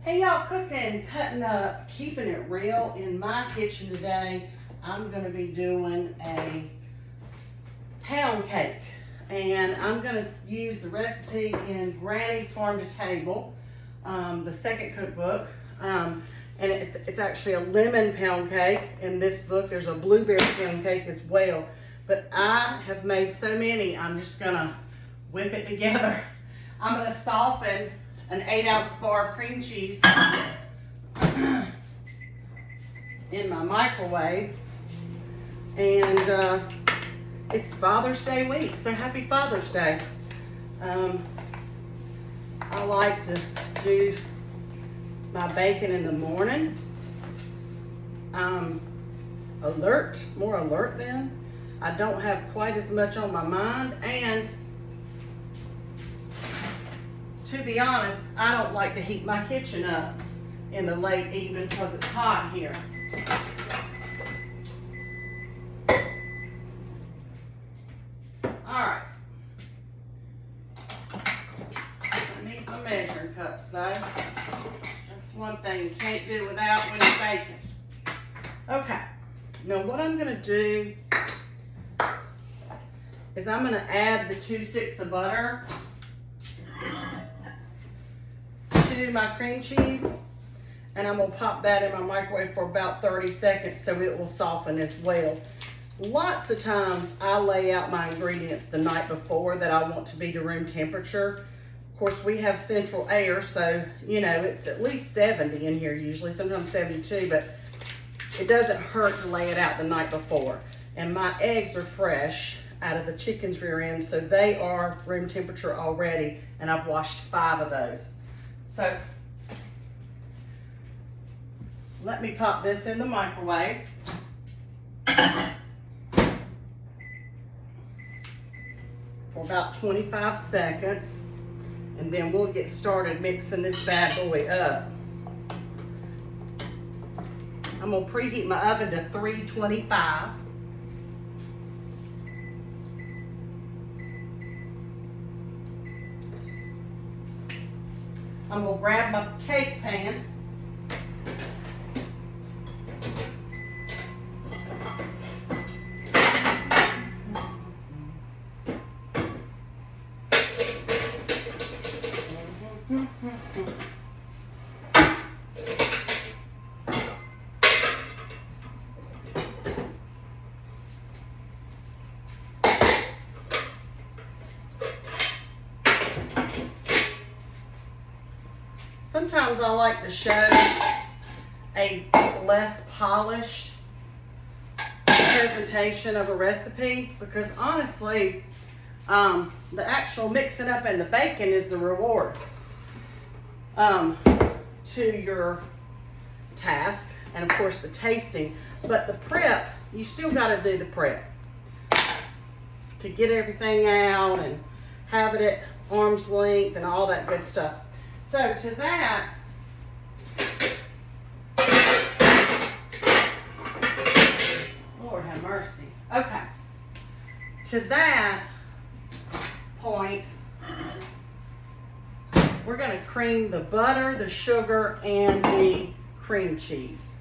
Hey y'all, cooking, cutting up, keeping it real. In my kitchen today, I'm gonna be doing a pound cake. And I'm gonna use the recipe in Granny's Farm to Table, the second cookbook. And it's actually a lemon pound cake. In this book, there's a blueberry pound cake as well. But I have made so many, I'm just gonna whip it together. I'm gonna soften an 8-ounce bar of cream cheese in my microwave. And it's Father's Day week, so happy Father's Day. I like to do my bacon in the morning. I'm more alert then. I don't have quite as much on my mind, and to be honest, I don't like to heat my kitchen up in the late evening because it's hot here. All right. I need my measuring cups though. That's one thing you can't do without when you're baking. Okay. Now what I'm gonna do is I'm gonna add the 2 sticks of butter to my cream cheese, and I'm gonna pop that in my microwave for about 30 seconds so it will soften as well. Lots of times I lay out my ingredients the night before that I want to be to room temperature. Of course, we have central air, so you know it's at least 70 in here usually, sometimes 72, but it doesn't hurt to lay it out the night before. And my eggs are fresh out of the chicken's rear end, so they are room temperature already, and I've washed 5 of those. So let me pop this in the microwave. For about 25 seconds, and then we'll get started mixing this bad boy up. I'm gonna preheat my oven to 325. I'm gonna grab my cake pan. Sometimes I like to show a less polished presentation of a recipe because honestly, the actual mixing up and the baking is the reward to your task, and of course the tasting. But the prep, you still got to do the prep to get everything out and have it at arm's length and all that good stuff. So to that, Lord have mercy. Okay. To that point, we're gonna cream the butter, the sugar, and the cream cheese.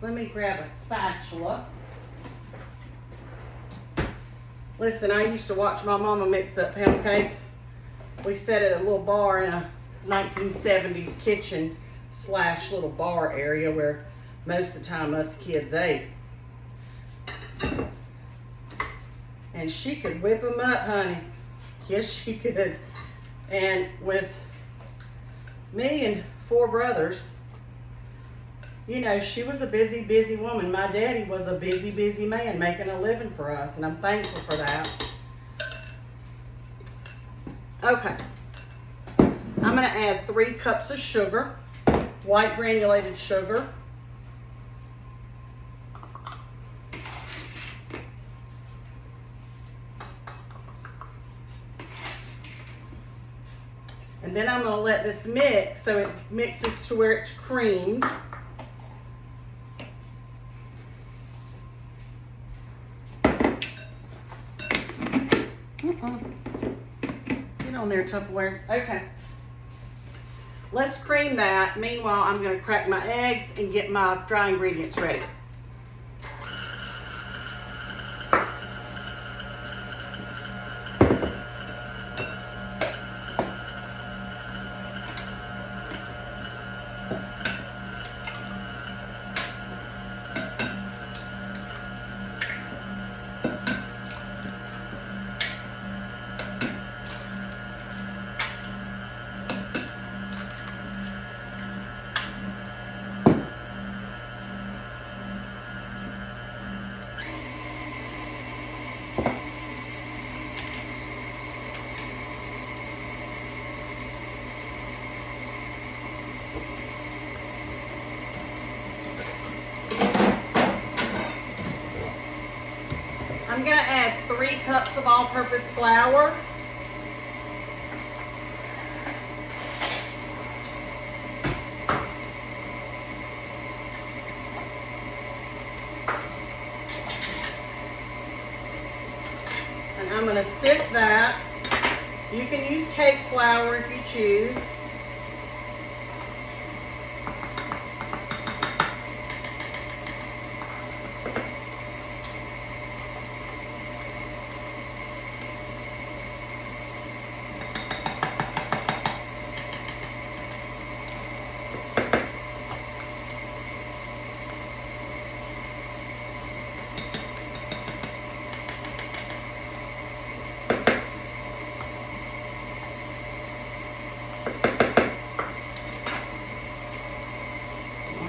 Let me grab a spatula. Listen, I used to watch my mama mix up pound cakes. We sat at a little bar in a 1970s kitchen / little bar area where most of the time us kids ate. And she could whip them up, honey. Yes, she could. And with me and 4 brothers, you know, she was a busy, busy woman. My daddy was a busy, busy man making a living for us, and I'm thankful for that. Okay. I'm gonna add 3 cups of sugar, white granulated sugar. And then I'm gonna let this mix so it mixes to where it's creamed. Get on there, Tupperware. Okay. Let's cream that. Meanwhile, I'm going to crack my eggs and get my dry ingredients ready. I'm going to add 3 cups of all-purpose flour. And I'm going to sift that. You can use cake flour if you choose.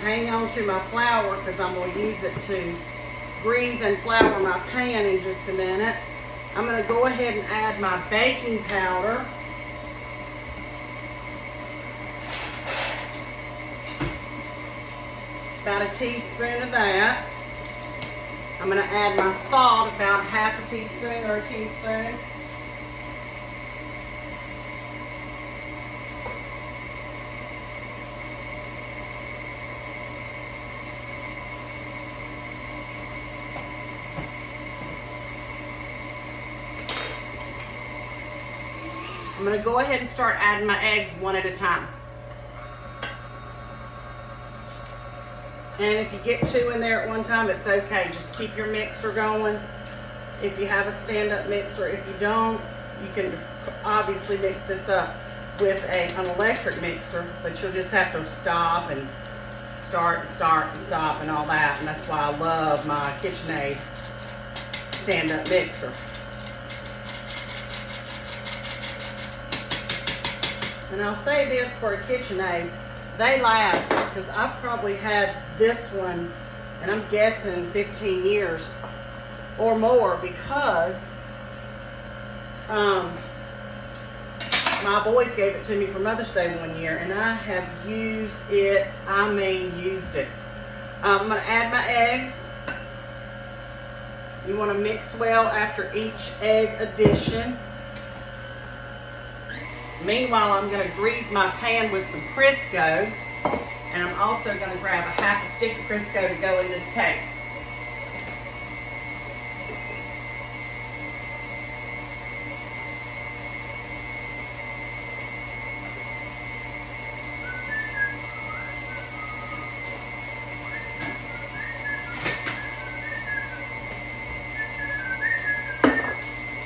Hang on to my flour because I'm going to use it to grease and flour my pan in just a minute. I'm going to go ahead and add my baking powder. About a teaspoon of that. I'm going to add my salt, about half a teaspoon or a teaspoon. I'm going to go ahead and start adding my eggs one at a time. And if you get 2 in there at one time, it's okay. Just keep your mixer going. If you have a stand-up mixer, if you don't, you can obviously mix this up with an electric mixer, but you'll just have to stop and start and start and stop and all that. And that's why I love my KitchenAid stand-up mixer. And I'll say this for a KitchenAid, they last, because I've probably had this one, and I'm guessing 15 years or more, because my boys gave it to me for Mother's Day one year, and I have used it, I mean used it. I'm going to add my eggs. You want to mix well after each egg addition. Meanwhile, I'm going to grease my pan with some Crisco, and I'm also going to grab a half a stick of Crisco to go in this cake.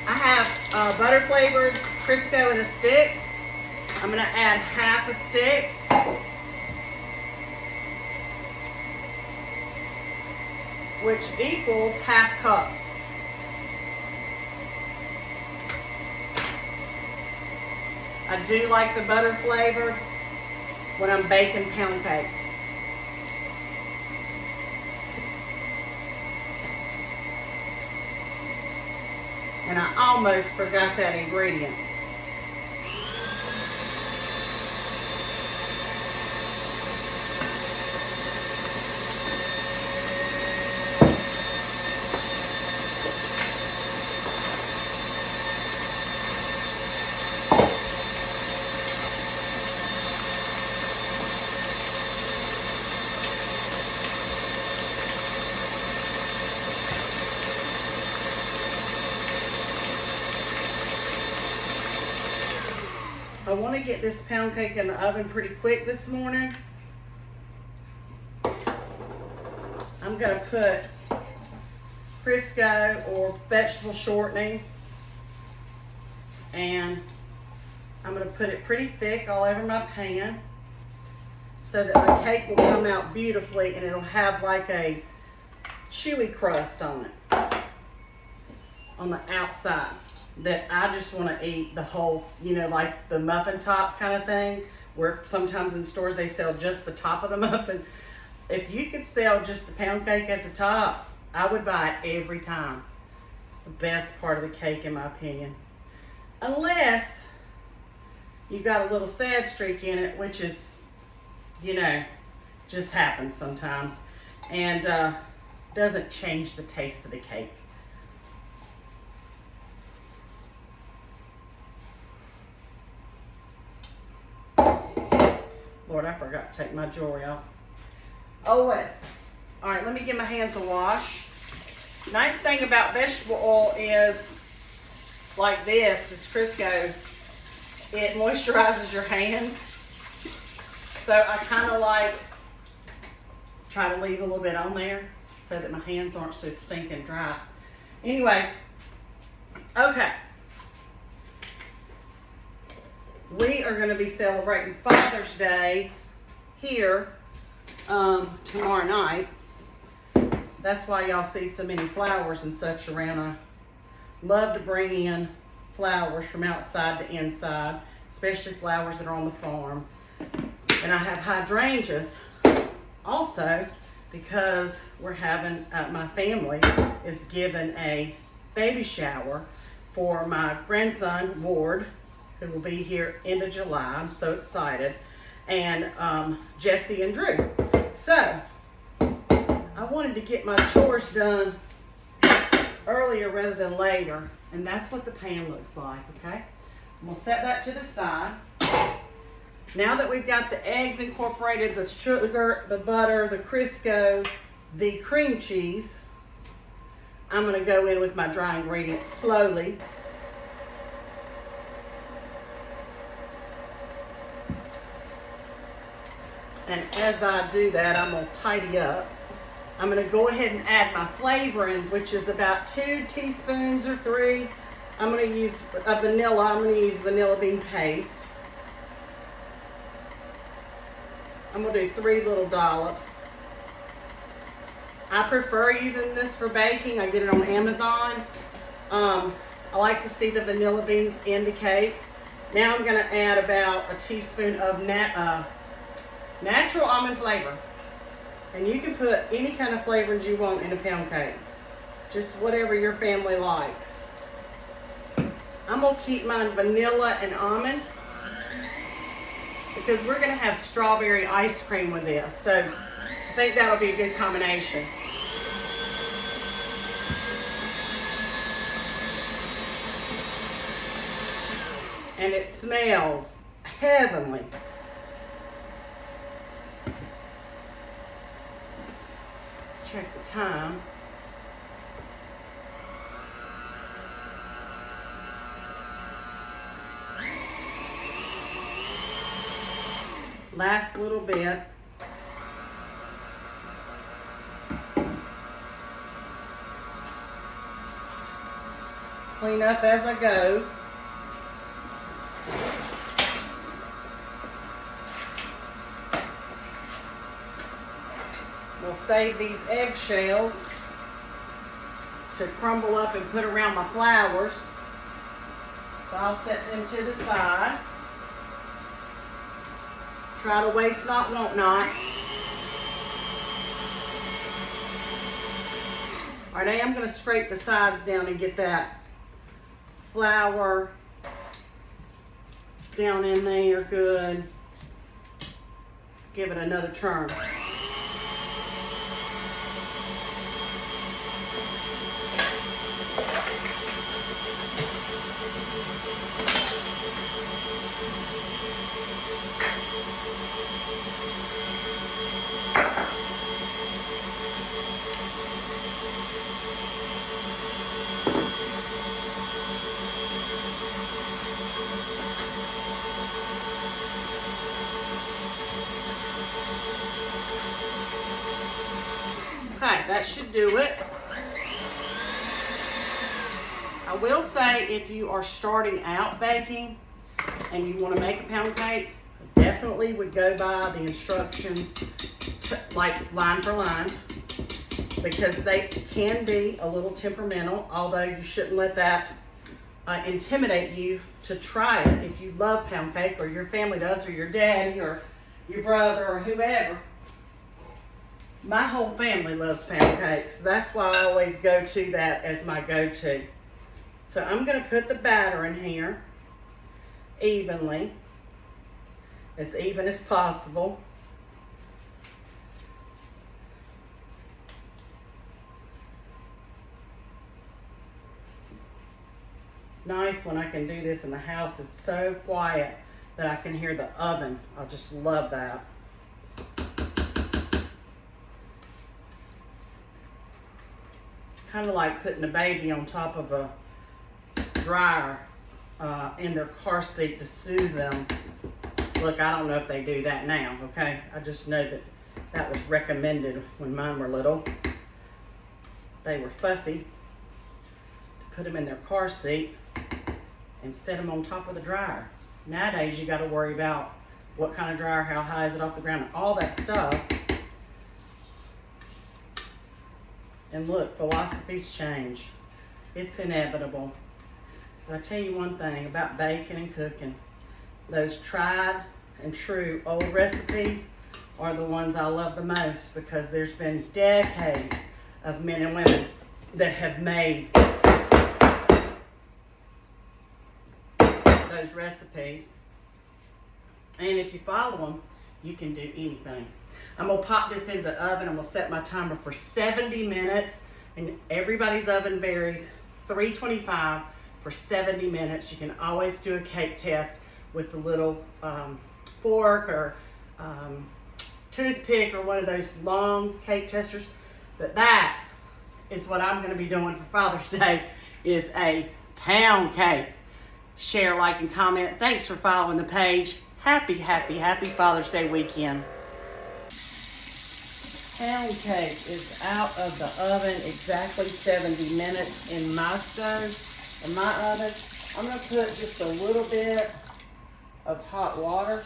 I have butter flavored Crisco in a stick. I'm going to add half a stick. Which equals half cup. I do like the butter flavored when I'm baking pound cakes. And I almost forgot that ingredient. I want to get this pound cake in the oven pretty quick this morning. I'm going to put Crisco or vegetable shortening, and I'm going to put it pretty thick all over my pan so that my cake will come out beautifully and it'll have like a chewy crust on it, on the outside, that I just want to eat the whole, you know, like the muffin top kind of thing, where sometimes in stores they sell just the top of the muffin. If you could sell just the pound cake at the top, I would buy it every time. It's the best part of the cake in my opinion. Unless you got a little sad streak in it, which is, you know, just happens sometimes, and doesn't change the taste of the cake. Lord, I forgot to take my jewelry off. Oh, wait. All right, let me give my hands a wash. Nice thing about vegetable oil is, like this Crisco, it moisturizes your hands. So I kind of like try to leave a little bit on there so that my hands aren't so stinking dry. Anyway, okay. We are going to be celebrating Father's Day here tomorrow night. That's why y'all see so many flowers and such around. I love to bring in flowers from outside to inside, especially flowers that are on the farm. And I have hydrangeas also because we're having, my family is giving a baby shower for my grandson, Ward, who will be here end of July. I'm so excited. And Jesse and Drew. So, I wanted to get my chores done earlier rather than later. And that's what the pan looks like, okay? I'm gonna set that to the side. Now that we've got the eggs incorporated, the sugar, the butter, the Crisco, the cream cheese, I'm gonna go in with my dry ingredients slowly. And as I do that, I'm gonna tidy up. I'm gonna go ahead and add my flavorings, which is about 2 teaspoons or 3. I'm gonna use a vanilla. I'm gonna use vanilla bean paste. I'm gonna do 3 little dollops. I prefer using this for baking. I get it on Amazon. I like to see the vanilla beans in the cake. Now I'm gonna add about a teaspoon of natural almond flavor. And you can put any kind of flavorings you want in a pound cake. Just whatever your family likes. I'm gonna keep mine vanilla and almond because we're gonna have strawberry ice cream with this. So I think that'll be a good combination. And it smells heavenly. Check the time. Last little bit. Clean up as I go. We'll save these eggshells to crumble up and put around my flowers. So I'll set them to the side. Try to waste not, want not. All right, I am going to scrape the sides down and get that flour down in there good. Give it another turn. do it. I will say, if you are starting out baking and you want to make a pound cake, definitely would go by the instructions like line for line, because they can be a little temperamental, although you shouldn't let that intimidate you to try it. If you love pound cake, or your family does, or your daddy, or your brother, or whoever. My whole family loves pound cakes. That's why I always go to that as my go-to. So I'm going to put the batter in here evenly, as even as possible. It's nice when I can do this and the house is so quiet that I can hear the oven. I just love that. Kind of like putting a baby on top of a dryer in their car seat to soothe them. Look, I don't know if they do that now, okay? I just know that that was recommended when mine were little. They were fussy to put them in their car seat and set them on top of the dryer. Nowadays, you got to worry about what kind of dryer, how high is it off the ground, and all that stuff. And look, philosophies change. It's inevitable. But I tell you one thing about baking and cooking. Those tried and true old recipes are the ones I love the most, because there's been decades of men and women that have made those recipes. And if you follow them, you can do anything. I'm going to pop this into the oven. I'm going to set my timer for 70 minutes. And everybody's oven varies. 325 for 70 minutes. You can always do a cake test with the little fork or toothpick or one of those long cake testers. But that is what I'm going to be doing for Father's Day, is a pound cake. Share, like, and comment. Thanks for following the page. Happy Father's Day weekend. Pound cake is out of the oven exactly 70 minutes in my stove, in my oven. I'm going to put just a little bit of hot water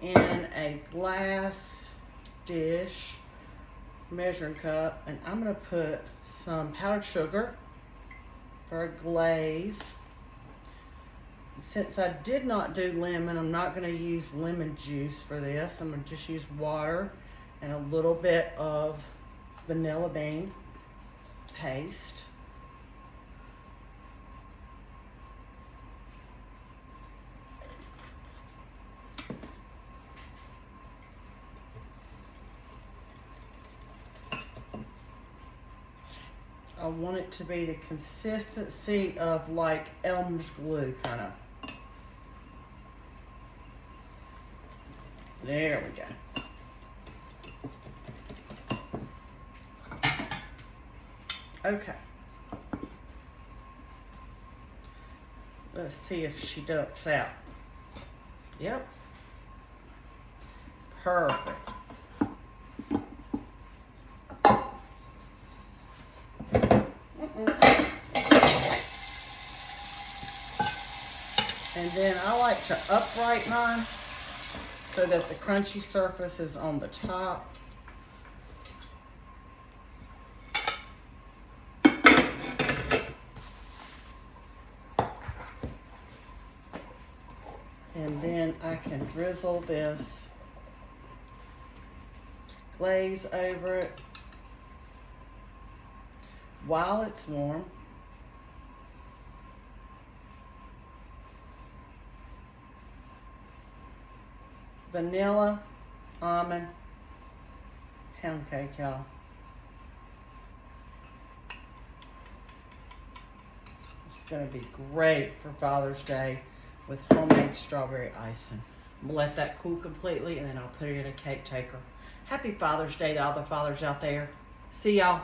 in a glass dish, measuring cup, and I'm going to put some powdered sugar for a glaze. Since I did not do lemon, I'm not going to use lemon juice for this. I'm going to just use water and a little bit of vanilla bean paste. I want it to be the consistency of like Elmer's glue, kind of. There we go. Okay. Let's see if she dumps out. Yep. Perfect. And then I like to upright mine so that the crunchy surface is on the top. And then I can drizzle this glaze over it while it's warm. Vanilla, almond, pound cake, y'all. It's gonna be great for Father's Day with homemade strawberry icing. I'm gonna let that cool completely, and then I'll put it in a cake taker. Happy Father's Day to all the fathers out there. See y'all.